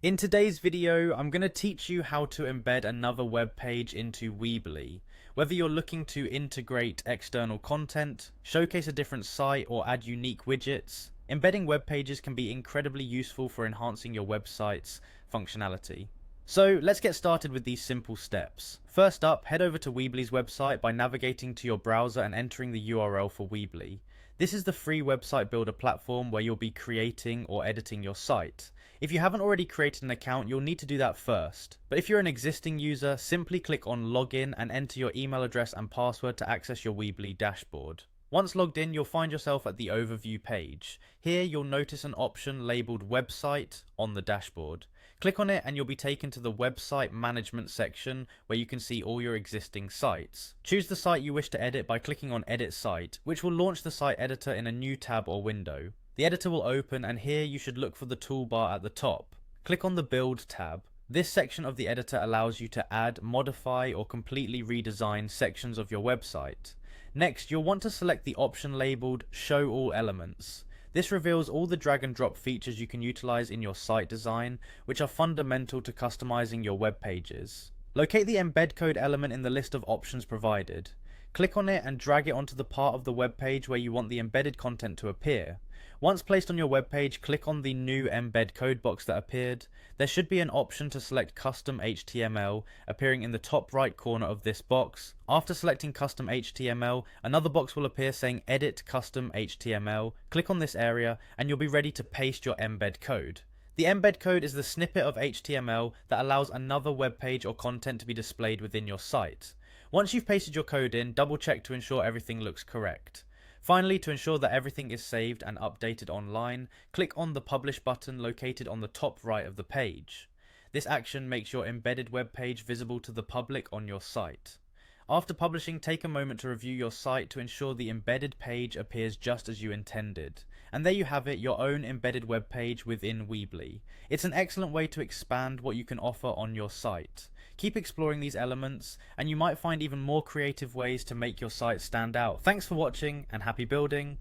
In today's video, I'm going to teach you how to embed another web page into Weebly. Whether you're looking to integrate external content, showcase a different site, or add unique widgets, embedding web pages can be incredibly useful for enhancing your website's functionality. So let's get started with these simple steps. First up, head over to Weebly's website by navigating to your browser and entering the URL for Weebly. This is the free website builder platform where you'll be creating or editing your site. If you haven't already created an account, you'll need to do that first. But if you're an existing user, simply click on Login and enter your email address and password to access your Weebly dashboard. Once logged in, you'll find yourself at the overview page. Here, you'll notice an option labeled Website on the dashboard. Click on it and you'll be taken to the Website Management section where you can see all your existing sites. Choose the site you wish to edit by clicking on Edit Site, which will launch the site editor in a new tab or window. The editor will open and here you should look for the toolbar at the top. Click on the Build tab. This section of the editor allows you to add, modify, or completely redesign sections of your website. Next, you'll want to select the option labeled Show All Elements. This reveals all the drag and drop features you can utilize in your site design, which are fundamental to customizing your web pages. Locate the embed code element in the list of options provided. Click on it and drag it onto the part of the web page where you want the embedded content to appear. Once placed on your web page, click on the new embed code box that appeared. There should be an option to select custom HTML appearing in the top right corner of this box. After selecting custom HTML, another box will appear saying edit custom HTML. Click on this area and you'll be ready to paste your embed code. The embed code is the snippet of HTML that allows another web page or content to be displayed within your site. Once you've pasted your code in, double check to ensure everything looks correct. Finally, to ensure that everything is saved and updated online, click on the Publish button located on the top right of the page. This action makes your embedded web page visible to the public on your site. After publishing, take a moment to review your site to ensure the embedded page appears just as you intended. And there you have it, your own embedded web page within Weebly. It's an excellent way to expand what you can offer on your site. Keep exploring these elements, and you might find even more creative ways to make your site stand out. Thanks for watching, and happy building!